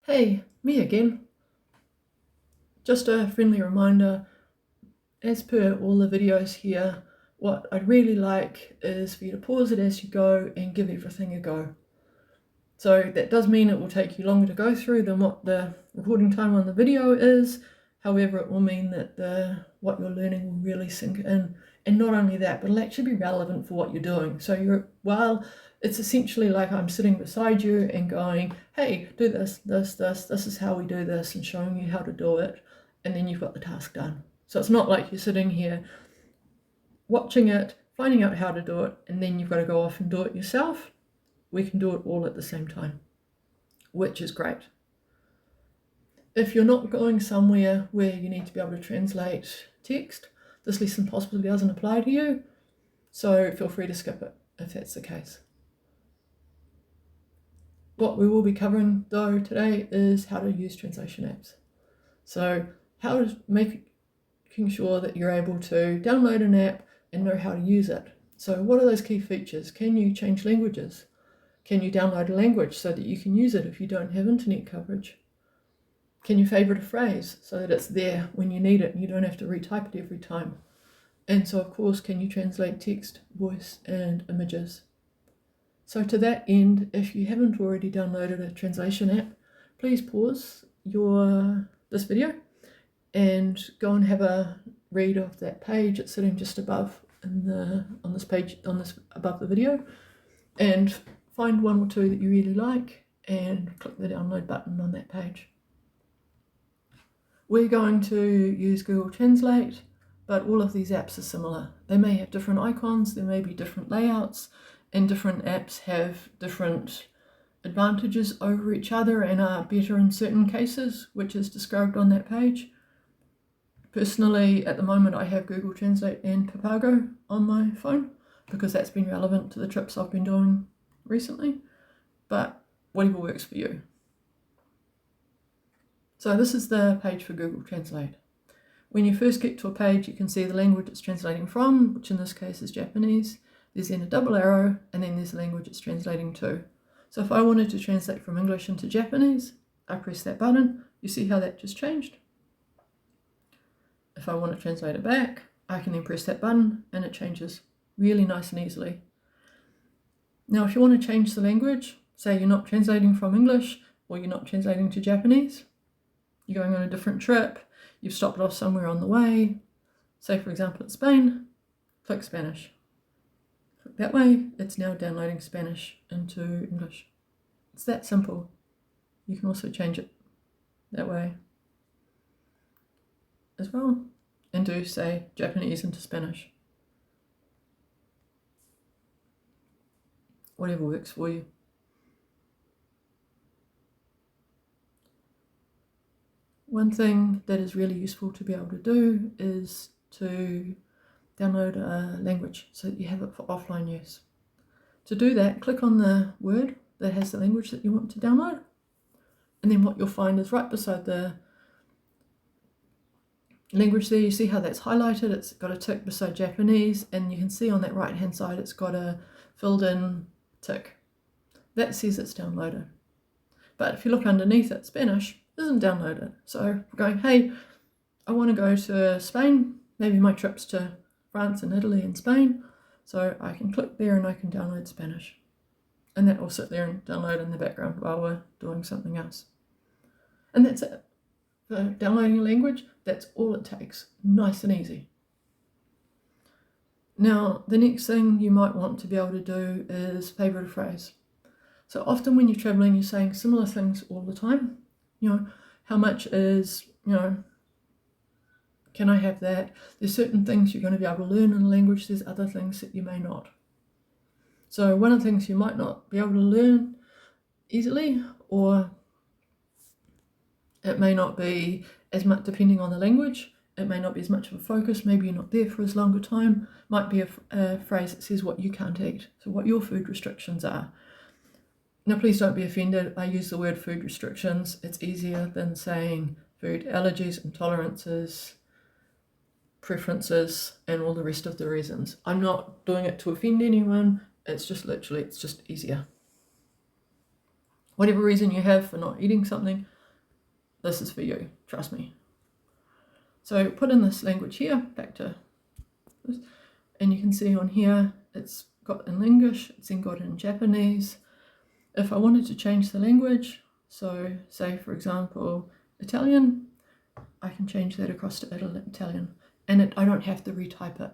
Hey, me again. Just a friendly reminder, as per all the videos here, what I'd really like is for you to pause it as you go and give everything a go. So that does mean it will take you longer to go through than what the recording time on the video is. However, it will mean that what you're learning will really sink in. And not only that, but it'll actually be relevant for what you're doing. So while it's essentially like I'm sitting beside you and going, hey, do this is how we do this, and showing you how to do it, and then you've got the task done. So it's not like you're sitting here watching it, finding out how to do it, and then you've got to go off and do it yourself. We can do it all at the same time, which is great. If you're not going somewhere where you need to be able to translate text, this lesson possibly doesn't apply to you, so feel free to skip it if that's the case. What we will be covering though today is how to use translation apps. So how to making sure that you're able to download an app and know how to use it. So what are those key features? Can you change languages? Can you download a language so that you can use it if you don't have internet coverage? Can you favorite a phrase so that it's there when you need it and you don't have to retype it every time? And so, of course, can you translate text, voice, and images? So to that end, if you haven't already downloaded a translation app, please pause this video and go and have a read of that page. It's sitting just above on this above the video, and find one or two that you really like and click the download button on that page. We're going to use Google Translate, but all of these apps are similar. They may have different icons, there may be different layouts, and different apps have different advantages over each other and are better in certain cases, which is described on that page. Personally, at the moment, I have Google Translate and Papago on my phone because that's been relevant to the trips I've been doing recently, but whatever works for you. So this is the page for Google Translate. When you first get to a page, you can see the language it's translating from, which in this case is Japanese. There's then a double arrow, and then there's the language it's translating to. So if I wanted to translate from English into Japanese, I press that button. You see how that just changed? If I want to translate it back, I can then press that button and it changes really nice and easily. Now, if you want to change the language, say you're not translating from English or you're not translating to Japanese, you're going on a different trip, you've stopped off somewhere on the way, say for example at Spain, click Spanish. Click that way, it's now downloading Spanish into English. It's that simple. You can also change it that way as well, and do say Japanese into Spanish. Whatever works for you. One thing that is really useful to be able to do is to download a language so that you have it for offline use. To do that, click on the word that has the language that you want to download, and then what you'll find is right beside the language there, you see how that's highlighted. It's got a tick beside Japanese, and you can see on that right hand side it's got a filled in tick. That says it's downloaded. But if you look underneath it, Spanish isn't downloaded. So we're going, hey, I want to go to Spain. Maybe my trip's to France and Italy and Spain. So I can click there and I can download Spanish. And that will sit there and download in the background while we're doing something else. And that's it. For downloading a language, that's all it takes. Nice and easy. Now, the next thing you might want to be able to do is favorite a phrase. So often when you're traveling, you're saying similar things all the time. How much is, can I have that? There's certain things you're going to be able to learn in a language. There's other things that you may not. So one of the things you might not be able to learn easily, or it may not be as much, depending on the language, it may not be as much of a focus. Maybe you're not there for as long a time. Might be a phrase that says what you can't eat, so what your food restrictions are. Now, please don't be offended. I use the word food restrictions. It's easier than saying food allergies, intolerances, preferences, and all the rest of the reasons. I'm not doing it to offend anyone. It's just easier. Whatever reason you have for not eating something, this is for you, trust me. So put in this language here, back to this, and you can see on here it's got in English, it's then got in Japanese. If I wanted to change the language, so say for example Italian, I can change that across to Italian, and I don't have to retype it.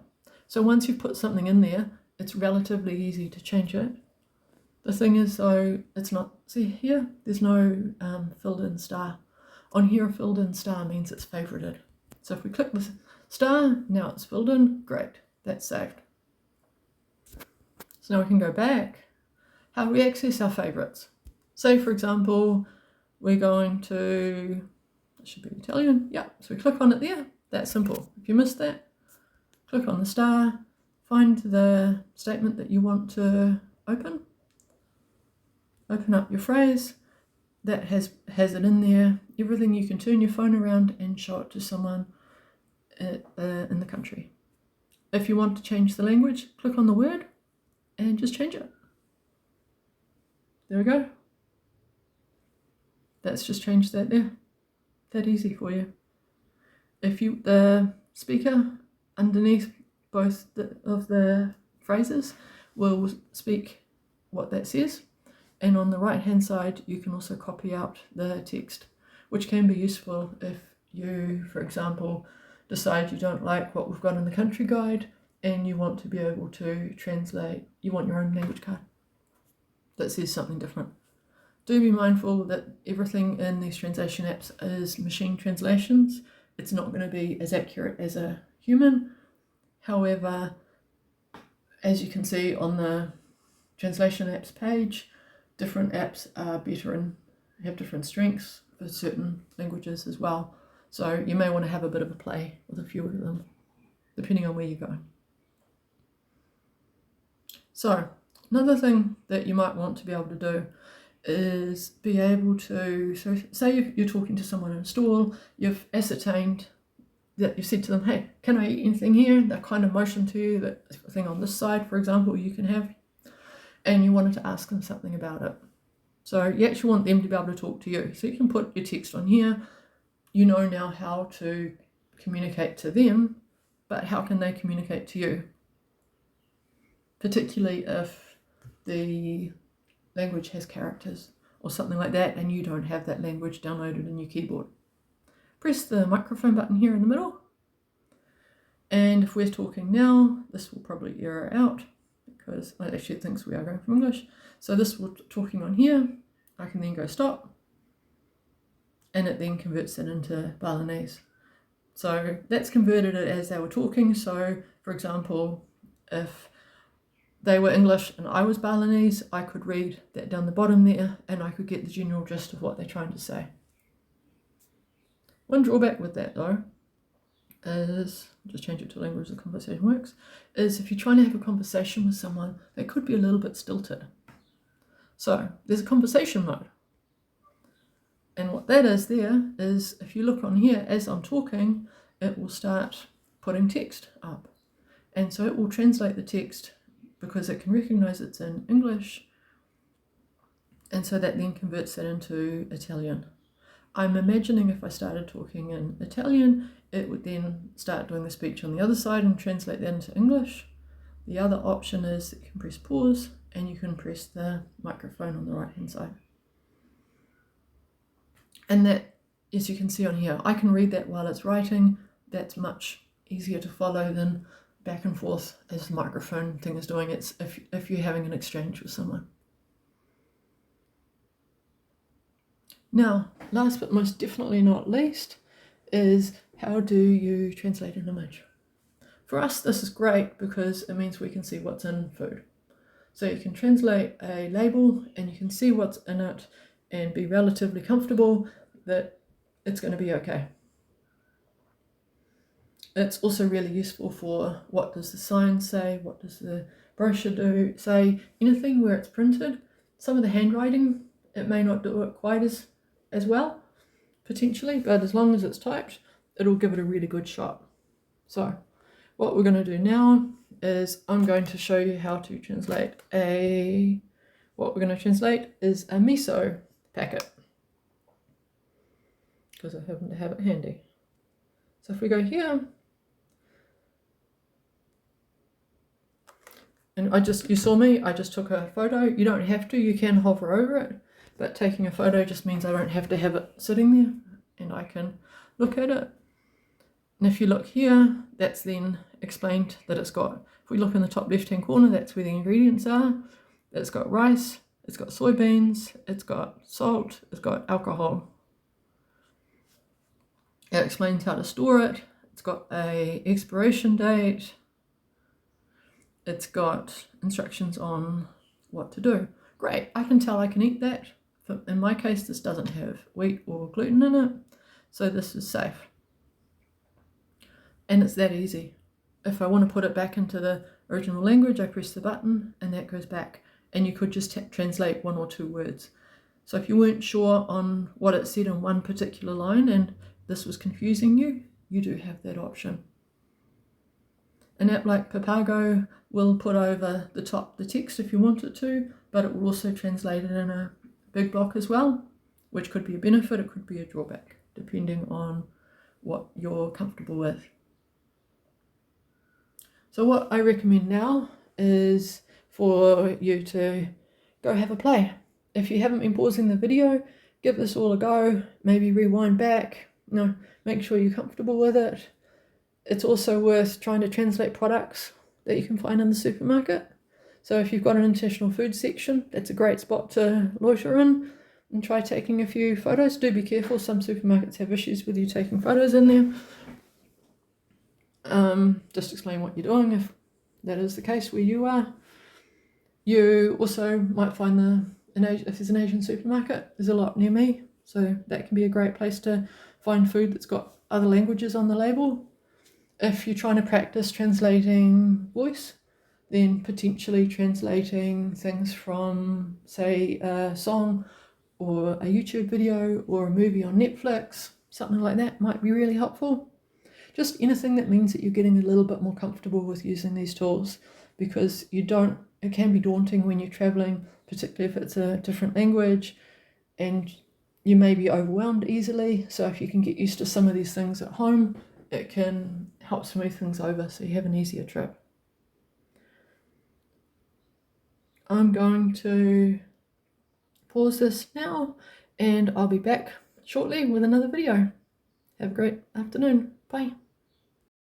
So once you've put something in there, it's relatively easy to change it. The thing is though, it's not, see here, there's no filled in star. On here, a filled in star means it's favorited. So if we click the star, now it's filled in, great, that's saved. So now we can go back. How do we access our favorites? Say for example, we're going to, it should be Italian, yeah, so we click on it there, that's simple. If you missed that, click on the star, find the statement that you want to open up your phrase, that has it in there, everything. You can turn your phone around and show it to someone in the country. If you want to change the language, click on the word and just change it. There we go. That's just changed that there. That easy for you. If you, the speaker underneath both of the phrases will speak what that says, and on the right hand side you can also copy out the text, which can be useful if you, for example, decide you don't like what we've got in the country guide and you want to be able to translate, you want your own language card that says something different. Do be mindful that everything in these translation apps is machine translations. It's not going to be as accurate as a human. However, as you can see on the translation apps page, different apps are better and have different strengths for certain languages as well. So you may want to have a bit of a play with a few of them, depending on where you go. So another thing that you might want to be able to do is be able to, so say you're talking to someone in a stall, you've ascertained that you've said to them, hey, can I eat anything here? They've kind of motioned to you that thing on this side, for example, you can have, and you wanted to ask them something about it. So you actually want them to be able to talk to you. So you can put your text on here. You know now how to communicate to them, but how can they communicate to you? Particularly if the language has characters or something like that and you don't have that language downloaded in your keyboard. Press the microphone button here in the middle, and if we're talking now, this will probably error out because it actually thinks we are going from English. So this will talking on here, I can then go stop, and it then converts it into Balinese. So that's converted it as they were talking. So for example, if they were English and I was Balinese, I could read that down the bottom there and I could get the general gist of what they're trying to say. One drawback with that though is, just change it to language the conversation works, is if you're trying to have a conversation with someone, they could be a little bit stilted. So there's a conversation mode. And what that is there is, if you look on here, as I'm talking, it will start putting text up. And so it will translate the text because it can recognize it's in English. And so that then converts it into Italian. I'm imagining if I started talking in Italian, it would then start doing the speech on the other side and translate that into English. The other option is that you can press pause and you can press the microphone on the right hand side. And that, as you can see on here, I can read that while it's writing. That's much easier to follow than back and forth as the microphone thing is doing. It's if you're having an exchange with someone. Now, last but most definitely not least, is how do you translate an image? For us, this is great because it means we can see what's in food. So you can translate a label and you can see what's in it and be relatively comfortable that it's going to be okay. It's also really useful for what does the sign say, what does the brochure do, say, anything where it's printed. Some of the handwriting, it may not do it quite as well, potentially, but as long as it's typed, it'll give it a really good shot. So what we're going to do now is I'm going to show you how to translate what we're going to translate is a miso packet. because I happen to have it handy. So if we go here, and you saw me, I just took a photo. You don't have to, you can hover over it, but taking a photo just means I don't have to have it sitting there and I can look at it. And if you look here, that's then explained that it's got, if we look in the top left-hand corner, that's where the ingredients are. It's got rice, it's got soybeans, it's got salt, it's got alcohol. It explains how to store it. It's got a expiration date. It's got instructions on what to do. Great, I can tell I can eat that. In my case, this doesn't have wheat or gluten in it, so this is safe. And it's that easy. If I want to put it back into the original language, I press the button and that goes back. And you could just translate 1 or 2 words. So if you weren't sure on what it said in one particular line and this was confusing you, you do have that option. An app like Papago will put over the top the text if you want it to, but it will also translate it in a big block as well, which could be a benefit, it could be a drawback, depending on what you're comfortable with. So what I recommend now is for you to go have a play. If you haven't been pausing the video, give this all a go, maybe rewind back, make sure you're comfortable with it. It's also worth trying to translate products that you can find in the supermarket. So if you've got an international food section, that's a great spot to loiter in and try taking a few photos. Do be careful, some supermarkets have issues with you taking photos in there. Just explain what you're doing if that is the case where you are. You also might find if there's an Asian supermarket, there's a lot near me, so that can be a great place to find food that's got other languages on the label. If you're trying to practice translating voice, then potentially translating things from, say, a song or a YouTube video or a movie on Netflix, something like that might be really helpful. Just anything that means that you're getting a little bit more comfortable with using these tools, because it can be daunting when you're traveling, particularly if it's a different language, and you may be overwhelmed easily. So if you can get used to some of these things at home, it can help smooth things over so you have an easier trip. I'm going to pause this now and I'll be back shortly with another video. Have a great afternoon. Bye.